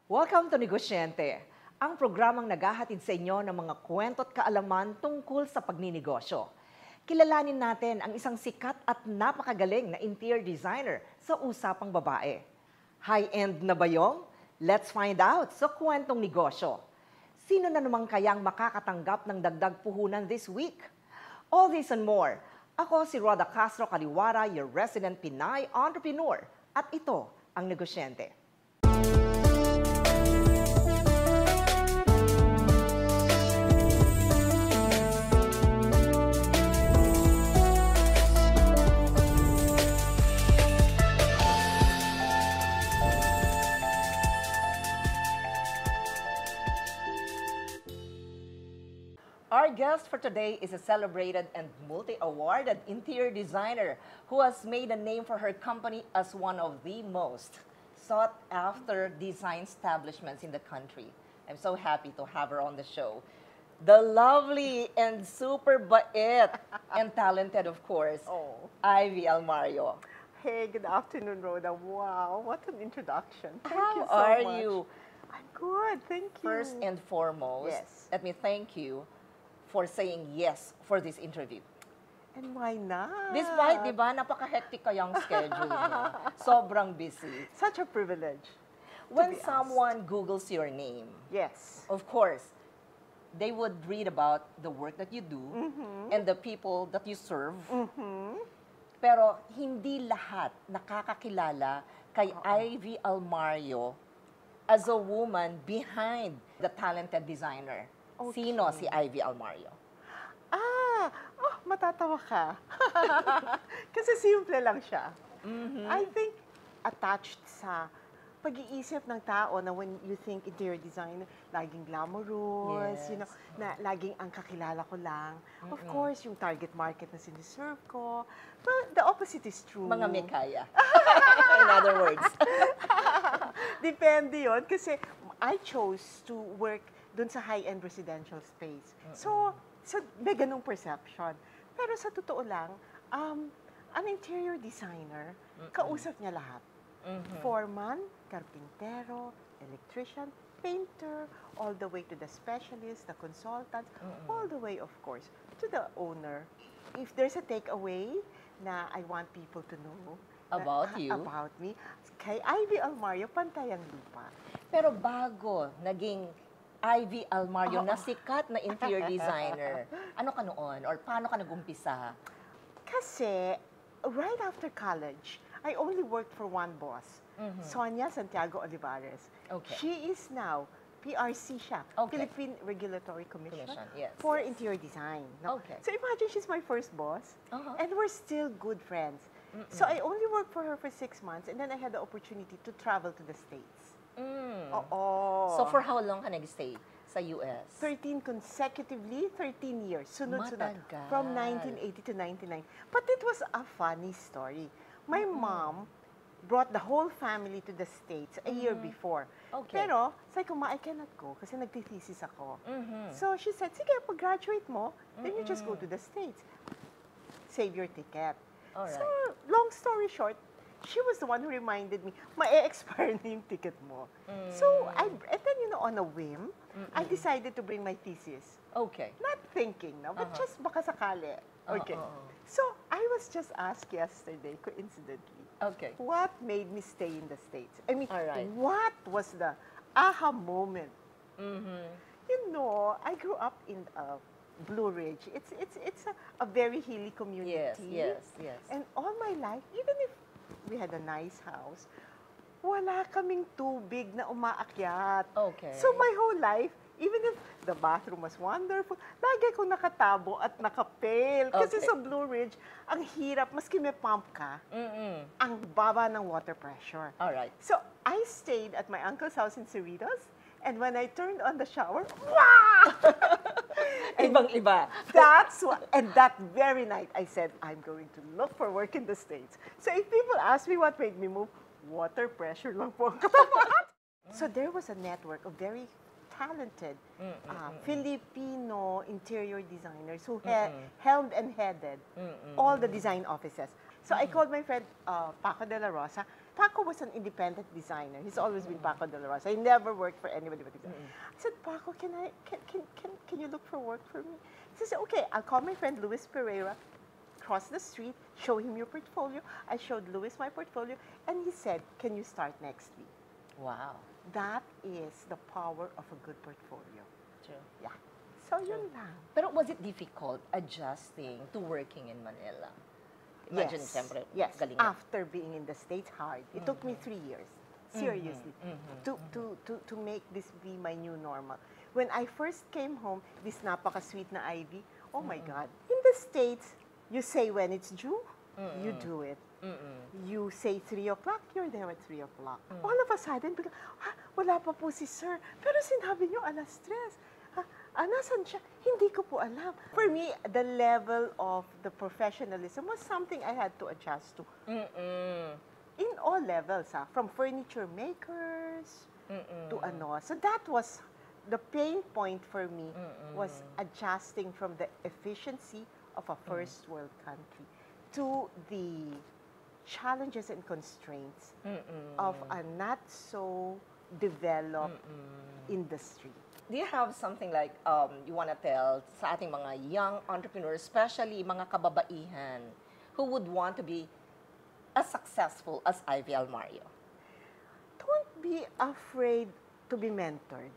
Welcome to Negosyente, ang programang naghahatid sa inyo ng mga kwento at kaalaman tungkol sa pagninegosyo. Kilalanin natin ang isang sikat at napakagaling na interior designer sa usapang babae. High-end na ba yun? Let's find out sa kwentong negosyo. Sino na naman kayang makakatanggap ng dagdag puhunan this week? All this and more. Ako si Roda Castro Kaliwara, your resident Pinay entrepreneur. At ito ang Negosyente. Our guest for today is a celebrated and multi-awarded interior designer who has made a name for her company as one of the most sought-after design establishments in the country. I'm so happy to have her on the show. The lovely and super bait and talented, of course, Ivy Almario. Hey, good afternoon, Rhoda. Wow, what an introduction. Thank How you so are much. you? I'm good, thank you. First and foremost, Yes. let me thank you for saying yes for this interview. And why not? Despite, di ba, napaka-hectic kayang schedule niyo. Sobrang busy. Such a privilege. When be asked. someone Googles your name, Yes. of course, they would read about the work that you do and the people that you serve. Pero hindi lahat nakakakilala kay Ivy Almario as a woman behind the talented designer. Sino si Ivy Almario? Matatawa ka. Kasi simple lang siya. I think attached sa pag-iisip ng tao na when you think interior design, laging glamorous, Yes. you know, na laging ang kakilala ko lang. Of course, yung target market na siniserve ko. But the opposite is true. Mga mekaya. In other words. Depende yun kasi I chose to work dun sa high-end residential space. So may ganung perception. Pero sa totoo lang, an interior designer, kausap niya lahat. Foreman, carpintero, electrician, painter, all the way to the specialist, the consultant, all the way, of course, to the owner. If there's a takeaway na I want people to know About you? about me, kay Ivy Almario, pantay ang lupa. Pero bago naging Ivy Almario na sikat na interior designer, ano ka noon? Or paano ka nag-umpisa? Kasi, right after college, I only worked for one boss, Sonia Santiago Olivares. Okay. She is now PRC siya, Okay. Philippine Regulatory Commission, Yes, for yes. interior design. No? Okay. So imagine she's my first boss, and we're still good friends. So I only worked for her for 6 months, and then I had the opportunity to travel to the States. Oo. So for how long ka nag-stay sa US? 13 consecutively, 13 years. Sunod-sunod. Matagal. From 1980 to 99. But it was a funny story. My mom brought the whole family to the States a year before. Okay. Pero, sabi ko, Ma, I cannot go kasi nagtithesis ako. So she said, sige, pag-graduate mo, then you just go to the States. Save your ticket. Alright. So, long story short, she was the one who reminded me, ma-expire na yung ticket mo. So, and then, you know, on a whim, I decided to bring my thesis. Okay. Not thinking, no, but just baka sakali. Okay. So, I was just asked yesterday, coincidentally, Okay. what made me stay in the States? I mean, Alright. what was the aha moment? You know, I grew up in Blue Ridge. It's a very hilly community. Yes. And all my life, even if we had a nice house, wala kaming tubig na umaakyat. Okay. So my whole life, even if the bathroom was wonderful, lagi akong nakatabo at nakapail. Kasi Okay. sa Blue Ridge, ang hirap, maski may pump ka, ang baba ng water pressure. Alright. So I stayed at my uncle's house in Cerritos, and when I turned on the shower, wow! Ibang-iba. And that very night, I said, I'm going to look for work in the States. So if people ask me what made me move, water pressure lang po ang katapat. So there was a network of very talented Filipino interior designers who helmed and headed all the design offices. So I called my friend Paco de la Rosa. Paco was an independent designer. He's always been Paco de la Rosa. He never worked for anybody but himself. I said, Paco, can you look for work for me? He said, okay, I'll call my friend Luis Pereira, cross the street, show him your portfolio. I showed Luis my portfolio, and he said, can you start next week? Wow. That is the power of a good portfolio. True. Yeah. So yun lang. Pero was it difficult adjusting to working in Manila? Imagine, siyempre, yes. galing na. After being in the States, hard. It took me 3 years, seriously, to make this be my new normal. When I first came home, this napaka-sweet na Ivy, oh my God. In the States, you say when it's due, you do it. You say 3 o'clock, you're there at 3 o'clock. All of a sudden, wala pa po si sir. Pero sinabi niyo alas 3. Nasan siya? Hindi ko po alam. For me, the level of the professionalism was something I had to adjust to. In all levels, from furniture makers to ano. So that was the pain point for me, was adjusting from the efficiency of a first world country to the challenges and constraints of a not so developed industry. Do you have something like you want to tell sa ating mga young entrepreneurs, especially mga kababaihan, who would want to be as successful as Ivy Almario? Don't be afraid to be mentored.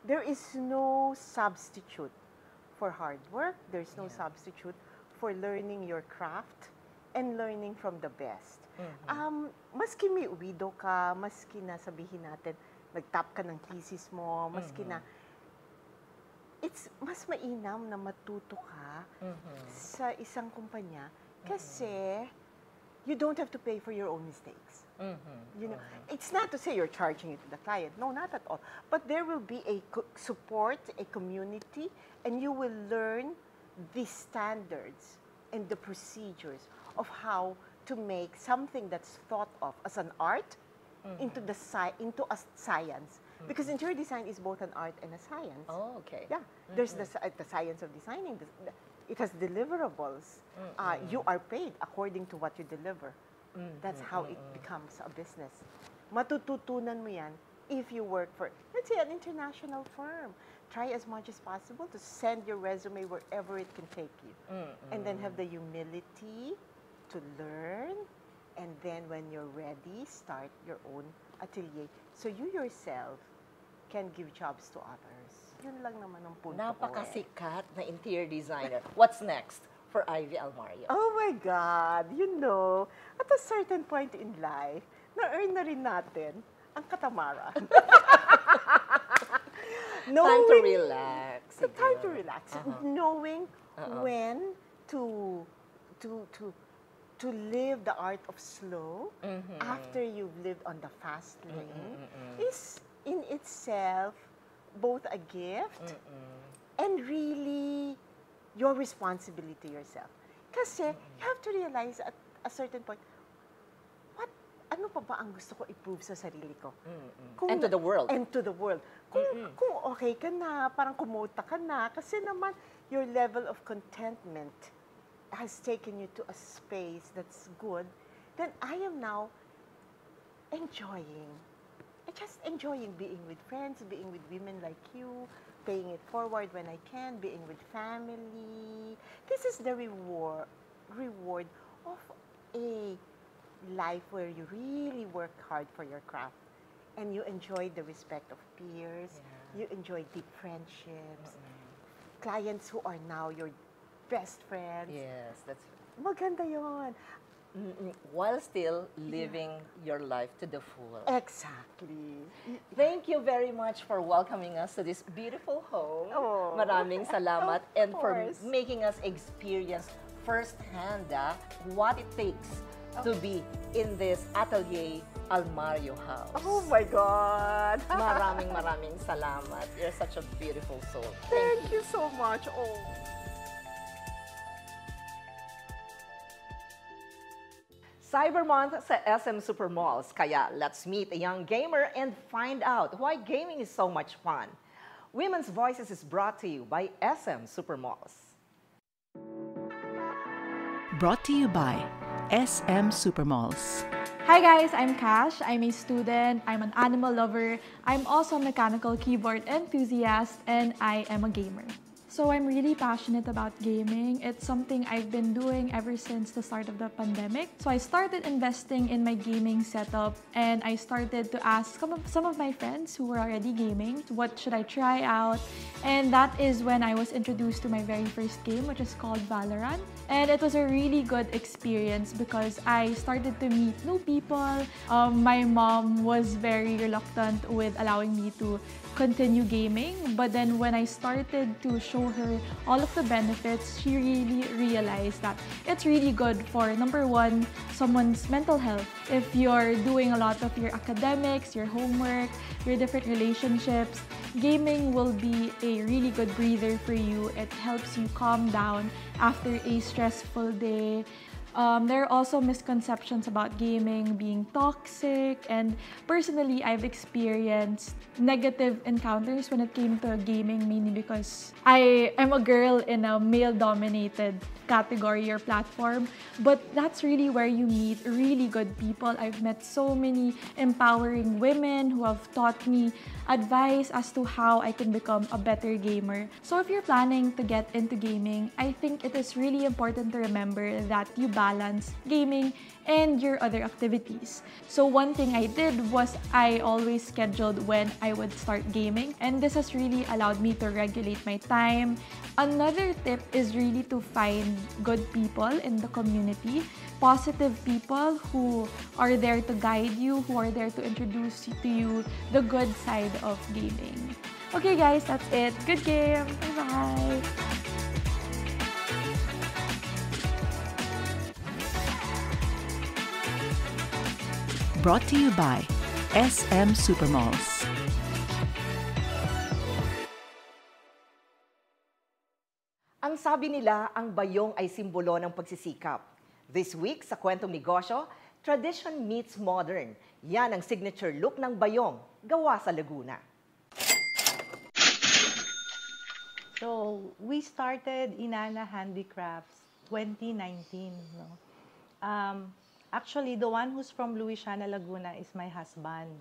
There is no substitute for hard work. There's no substitute for learning your craft and learning from the best. Maski may widow ka, maski na sabihin natin, nag-top ka ng thesis mo, maski na, it's mas mainam na matuto ka sa isang kumpanya kasi you don't have to pay for your own mistakes. You know, it's not to say you're charging it to the client. No, not at all. But there will be a support, a community, and you will learn the standards and the procedures of how to make something that's thought of as an art into a science. Because interior design is both an art and a science. Oh, okay. Yeah, there's the science of designing. It has deliverables. You are paid according to what you deliver. That's how it becomes a business. Matututunan mo yan if you work for, let's say, an international firm. Try as much as possible to send your resume wherever it can take you. And then have the humility to learn. And then when you're ready, start your own atelier. So you yourself can give jobs to others. Yun lang naman ang punto ko Napakasikat na interior designer. What's next for Ivy Almario? Oh my God! You know, at a certain point in life, na-earn na rin natin ang katamaran. Time to relax. Time to relax. Knowing when to live the art of slow after you've lived on the fast lane is in itself both a gift and really your responsibility yourself. Kasi you have to realize at a certain point, ano pa ba ang gusto ko i-prove sa sarili ko? And to the world. And to the world. Kung okay ka na, parang kumota ka na, kasi naman your level of contentment has taken you to a space that's good, then I am now just enjoying being with friends, being with women like you, paying it forward when I can, being with family. This is the reward of a life where you really work hard for your craft and you enjoy the respect of peers, you enjoy deep friendships, clients who are now your best friends. Yes, that's Maganda yun. while still living your life to the full. Exactly. Thank you very much for welcoming us to this beautiful home. Oh. Maraming salamat Of and for course. making us experience firsthand what it takes to be in this Atelier Almario house. Oh my God. Maraming salamat. You're such a beautiful soul. Thank you so much. Oh. Cyber Month sa SM Supermalls, kaya let's meet a young gamer and find out why gaming is so much fun. Women's Voices is brought to you by SM Supermalls. Brought to you by SM Supermalls. Hi guys, I'm Cash. I'm a student. I'm an animal lover. I'm also a mechanical keyboard enthusiast, and I am a gamer. So I'm really passionate about gaming. It's something I've been doing ever since the start of the pandemic. So I started investing in my gaming setup, and I started to ask some of my friends who were already gaming, what should I try out? And that is when I was introduced to my very first game, which is called Valorant. And it was a really good experience because I started to meet new people. My mom was very reluctant with allowing me to continue gaming, but then when I started to show her all of the benefits, she really realized that it's really good for, number one, someone's mental health. If you're doing a lot of your academics, your homework, your different relationships, gaming will be a really good breather for you. It helps you calm down after a stressful day. There are also misconceptions about gaming being toxic, and personally, I've experienced negative encounters when it came to gaming, mainly because I am a girl in a male-dominated category or platform, but that's really where you meet really good people. I've met so many empowering women who have taught me advice as to how I can become a better gamer. So if you're planning to get into gaming, I think it is really important to remember that you balance gaming and your other activities. So one thing I did was I always scheduled when I would start gaming, and this has really allowed me to regulate my time. Another tip is really to find good people in the community, positive people who are there to guide you, who are there to introduce to you the good side of gaming. Okay guys, that's it. Good game. Bye-bye. Brought to you by SM Supermalls. Ang sabi nila, ang bayong ay simbolo ng pagsisikap. This week, sa Kwentong Negosyo, tradition meets modern. Yan ang signature look ng bayong, gawa sa Laguna. So, we started Inana Handicrafts 2019. No? Actually, the one who's from Luisiana, Laguna is my husband.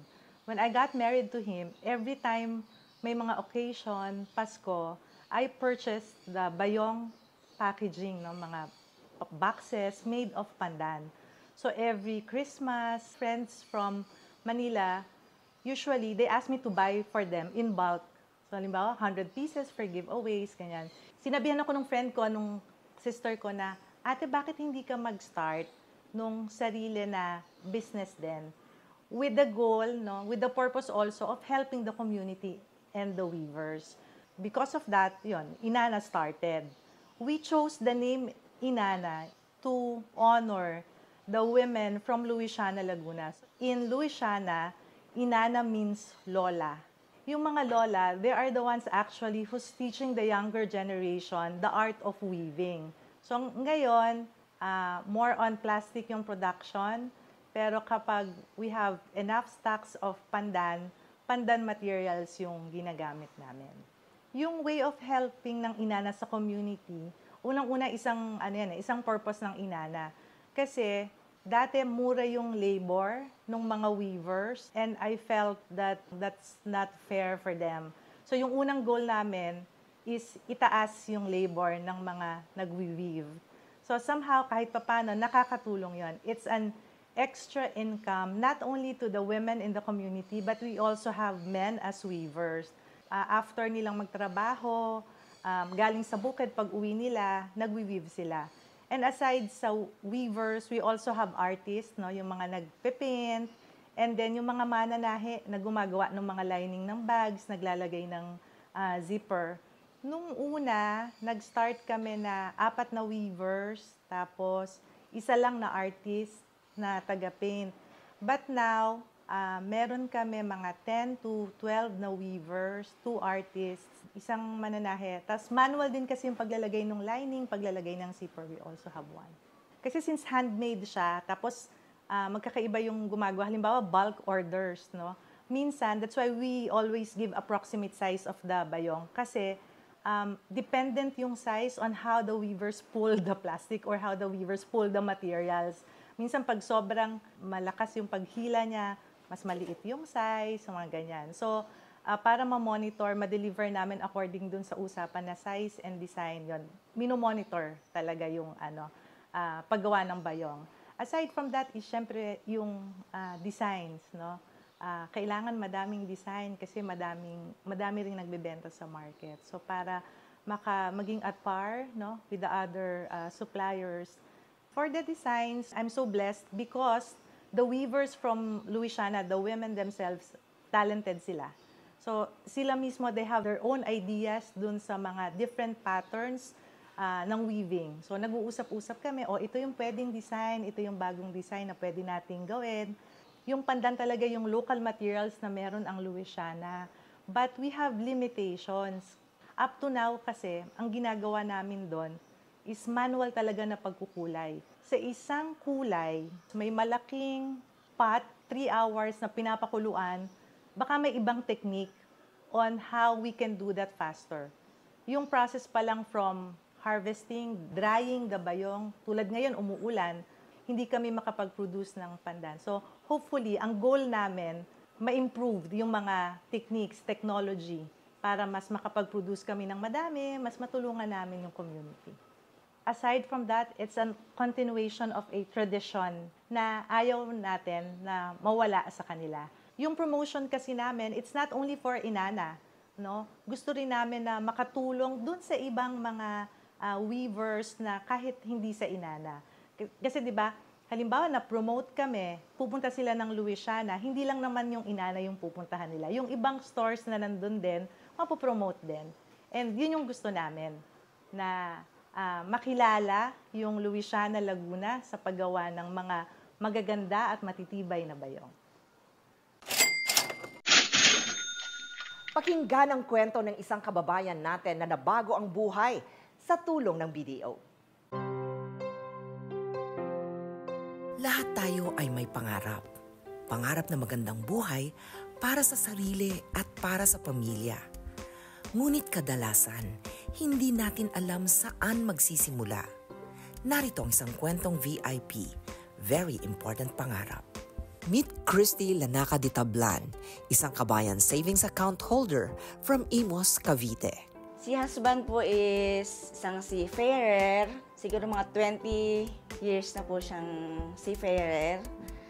When I got married to him, every time may mga occasion, Pasko, I purchased the bayong packaging, no? Mga boxes made of pandan. So every Christmas, friends from Manila, usually they ask me to buy for them in bulk. So halimbawa, 100 pieces for giveaways, ganyan. Sinabihan ako ng friend ko, nung sister ko na, ate, bakit hindi ka mag-start nung sarili na business din? With the goal, no, with the purpose also of helping the community and the weavers. Because of that, yun, Inana started. We chose the name Inana to honor the women from Luisiana, Laguna. In Luisiana, Inana means lola. Yung mga lola, they are the ones actually who's teaching the younger generation the art of weaving. So ngayon, more on plastic yung production, pero kapag we have enough stocks of pandan materials yung ginagamit namin. Yung way of helping ng Inana sa community, unang-una isang purpose ng Inana. Kasi dati mura yung labor ng mga weavers, and I felt that that's not fair for them. So yung unang goal namin is itaas yung labor ng mga nagwi-weave. So somehow, kahit papano, nakakatulong yon. It's an extra income, not only to the women in the community, but we also have men as weavers. After nilang magtrabaho, galing sa bukid, pag uwi nila, nagwi-weave sila. And aside sa weavers, we also have artists, no? Yung mga nagpe-paint, and then yung mga mananahe na gumagawa ng mga lining ng bags, naglalagay ng zipper. Nung una, nag-start kami na 4 na weavers, tapos isa lang na artist na taga-paint. But now, meron kami mga 10 to 12 na weavers, 2 artists, isang mananahe. Tapos manual din kasi yung paglalagay ng lining, paglalagay ng zipper, we also have one. Kasi since handmade siya, tapos magkakaiba yung gumagawa. Halimbawa, bulk orders, no? Minsan, that's why we always give approximate size of the bayong. Kasi dependent yung size on how the weavers pull the plastic or how the weavers pull the materials. Minsan pag sobrang malakas yung paghila niya, mas maliit yung size, mga ganyan. So, para ma-monitor, ma-deliver namin according dun sa usapan na size and design yon. Mino-monitor talaga yung paggawa ng bayong. Aside from that is syempre yung designs, no? Kailangan madaming design kasi madami ring nagbebenta sa market. So para maging at par, no, with the other suppliers. For the designs, I'm so blessed because the weavers from Louisiana, the women themselves, talented sila. So sila mismo, they have their own ideas dun sa mga different patterns ng weaving. So nag-uusap-usap kami, ito yung pwedeng design, ito yung bagong design na pwede nating gawin. Yung pandan talaga yung local materials na meron ang Louisiana. But we have limitations. Up to now kasi, ang ginagawa namin doon is manual talaga na pagkukulay. Sa isang kulay, may malaking pot, 3 hours na pinapakuluan, baka may ibang technique on how we can do that faster. Yung process pa lang from harvesting, drying the bayong, tulad ngayon umuulan, hindi kami makapag-produce ng pandan. So, hopefully, ang goal namin, ma-improve yung mga techniques, technology, para mas makapag-produce kami ng madami, mas matulungan namin yung community. Aside from that, it's a continuation of a tradition na ayaw natin na mawala sa kanila. Yung promotion kasi namin, it's not only for Inana, no? Gusto rin namin na makatulong dun sa ibang mga weavers na kahit hindi sa Inana. Kasi 'di ba, halimbawa na promote kami, pupunta sila ng Louisiana, hindi lang naman yung Inana yung pupuntahan nila. Yung ibang stores na nandun din, mapopromote din. And yun yung gusto namin, na makilala yung Louisiana, Laguna sa paggawa ng mga magaganda at matitibay na bayong. Pakinggan ang kwento ng isang kababayan natin na nabago ang buhay sa tulong ng BDO. Lahat tayo ay may pangarap. Pangarap na magandang buhay para sa sarili at para sa pamilya. Ngunit kadalasan, hindi natin alam saan magsisimula. Narito ang isang kwentong VIP, very important pangarap. Meet Christy Lanaca de Tablan, isang kabayan savings account holder from Imus, Cavite. Si husband po is isang seafarer. Siguro mga 20 years na po siyang seafarer.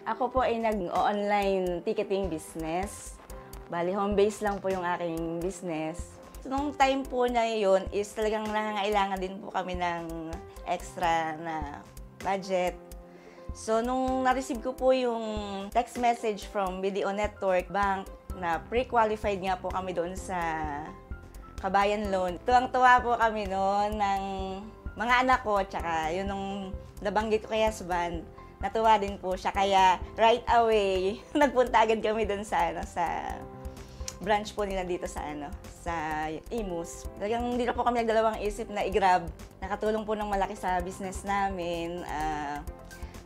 Ako po ay nag-online ticketing business. Bali, home base lang po yung aking business. So, nung time po na yun is talagang nangangailangan din po kami ng extra na budget. So, nung na-receive ko po yung text message from BDO Network Bank na pre-qualified nga po kami doon sa Kabayan Loan. Tuwang-tuwa po kami noon ng mga anak ko, tsaka yun nung nabanggit ko kay husband, natuwa din po siya. Kaya right away, nagpunta agad kami doon sa branch po nila dito sa Imus. Talagang hindi na po kami nagdalawang isip na i-grab. Nakatulong po ng malaki sa business namin.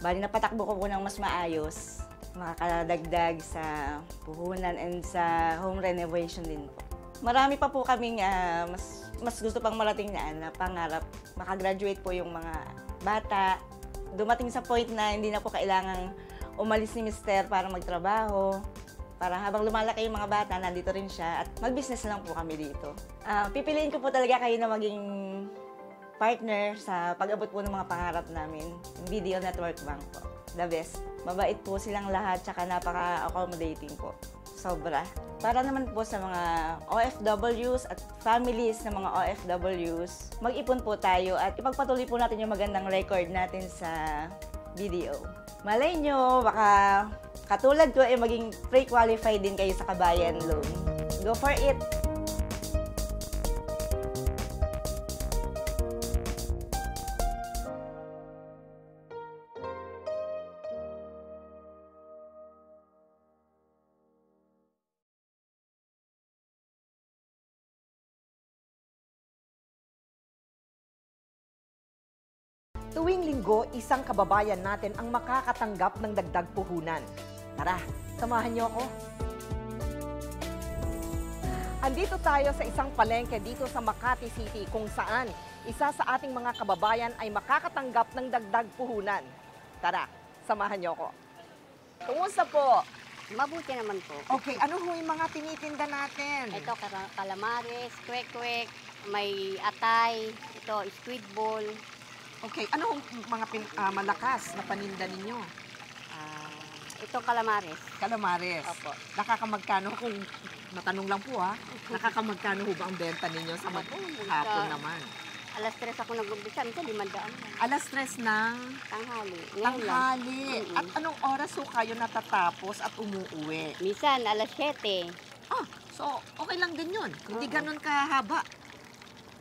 Bali, napatakbo ko po ng mas maayos. Makakadagdag sa puhunan and sa home renovation din po. Marami pa po kaming mas gusto pang marating na pangarap. Makagraduate po yung mga bata. Dumating sa point na hindi na po kailangang umalis ni Mister para magtrabaho. Para habang lumalaki yung mga bata, nandito rin siya at mag-business lang po kami dito. Pipiliin ko po talaga kayo na maging partner sa pag-abot po ng mga pangarap namin. Yung BDO Network Bank po. The best. Mabait po silang lahat, tsaka napaka-accommodating po. Sobra. Para naman po sa mga OFWs at families ng mga OFWs, mag-ipon po tayo at ipagpatuloy po natin yung magandang record natin sa BDO. Malay nyo, baka katulad ko ay maging pre-qualified din kayo sa Kabayan Loan. Go for it! Tuwing linggo, isang kababayan natin ang makakatanggap ng dagdag puhunan. Tara, samahan niyo ako. Andito tayo sa isang palengke dito sa Makati City kung saan isa sa ating mga kababayan ay makakatanggap ng dagdag puhunan. Tara, samahan niyo ako. Kumusta po? Mabuti naman po. Okay, ano ho yung mga tinitinda natin? Ito, calamares, kwek-kwek, may atay, ito, squid ball. Okay, ano hong mga malakas na paninda ninyo? Ito, calamares. Calamares. Opo. Nakakamagkano kung matanong lang po ha? Nakakamagkano ho ba ang benta ninyo sa hapon naman? Alas 3 ako nag-umpisa, minsan 500 lang. Alas 3 ng Tanghali. Ngayon lang. tanghali. At anong oras ho kayo natatapos at umuuwi? Minsan, alas 7. Ah, so okay lang din yun. Hindi ganun kahaba.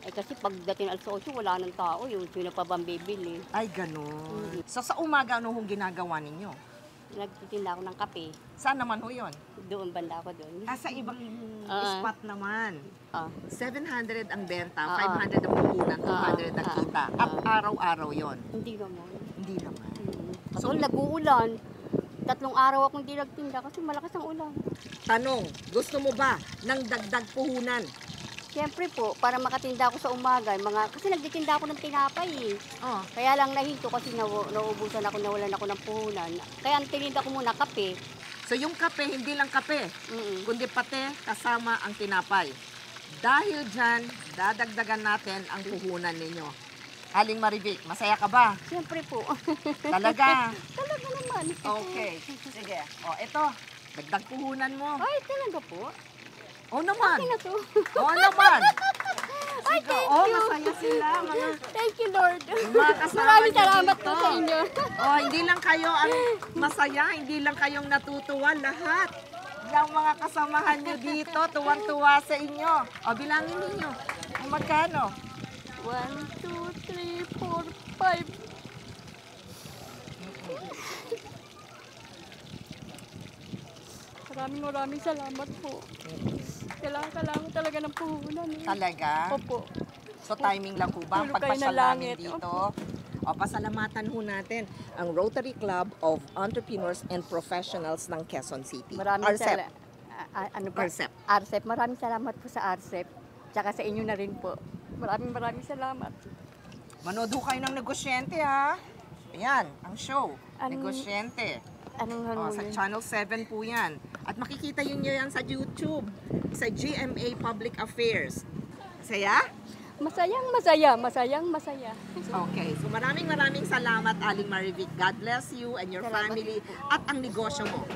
Eh kasi pagdating alas 8, wala nang tao. Yung sino pa bang bibili? Ay, ganun. So sa umaga, ano hong ginagawa ninyo? Nagtitinda ako ng kape. Saan naman ho yun? Doon banda ako doon. Sa ibang Ah. spot naman. Ah. 700 ang benta, Ah. 500 ang puhunan, 200 ang Ah. kita. At araw-araw yon. Hindi naman. Hindi naman. Kasi nag-uulan. 3 araw akong hindi nagtinda kasi malakas ang ulan. Tanong, gusto mo ba ng dagdag puhunan? Siyempre po, para makatinda ako sa umaga, kasi nagtitinda ako ng tinapay eh. Oh. Kaya lang nahinto kasi nauubusan ako, nawalan ako ng puhunan. Kaya ang tininda ko muna kape. So yung kape, hindi lang kape, Mm-mm. kundi pati kasama ang tinapay. Dahil dyan, dadagdagan natin ang puhunan ninyo. Aling Marivic, masaya ka ba? Siyempre po. Talaga? Talaga naman. Okay. Sige. O, ito. Dagdag puhunan mo. Ay, talaga po. O naman. Akin na to. O naman. Ay, Sige. thank O, you. masaya sila. Mga Thank you, Lord. mga kasama Maraming niyo salamat dito. po sa inyo. O, hindi lang kayo ang masaya, hindi lang kayong natutuwa. Lahat ng mga kasamahan nyo dito, tuwang-tuwa sa inyo. O, bilangin ninyo. Kung magkano? 1, 2, 3, 4, 5. Maraming salamat po. Kailangan ko talaga ng puhunan. Eh. Talaga? Opo. So, timing lang po ba ang Tulog kayo ng pagpasyal namin langit. dito? O, pasalamatan ho natin ang Rotary Club of Entrepreneurs and Professionals ng Quezon City. Maraming RCEP. salamat. Ano ba? RCEP. RCEP. Maraming salamat po sa RCEP. Tsaka sa inyo na rin po. Maraming salamat. Manood ho kayo ng negosyente, ha? Ayan, ang show. Negosyente. Anong Sa Channel 7 po yan. At makikita yun nyo yan sa YouTube. Sa GMA Public Affairs. Saya? Masayang masaya. Okay. So maraming salamat, Aling Marivic. God bless you and your Salamat family at ang negosyo mo.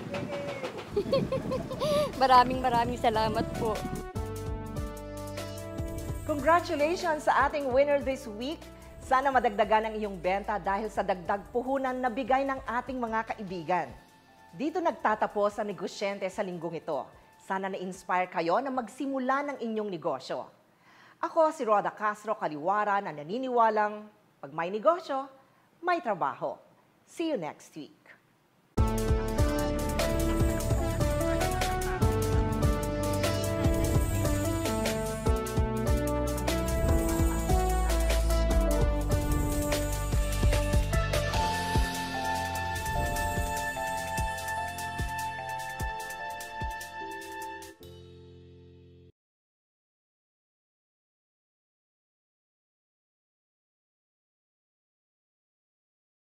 Maraming salamat po. Congratulations sa ating winner this week. Sana madagdagan ang iyong benta dahil sa dagdag puhunan na bigay ng ating mga kaibigan. Dito nagtatapos ang negosyente sa linggong ito. Sana na-inspire kayo na magsimula ng inyong negosyo. Ako si Roda Castro Kaliwara na naniniwalang pag may negosyo, may trabaho. See you next week.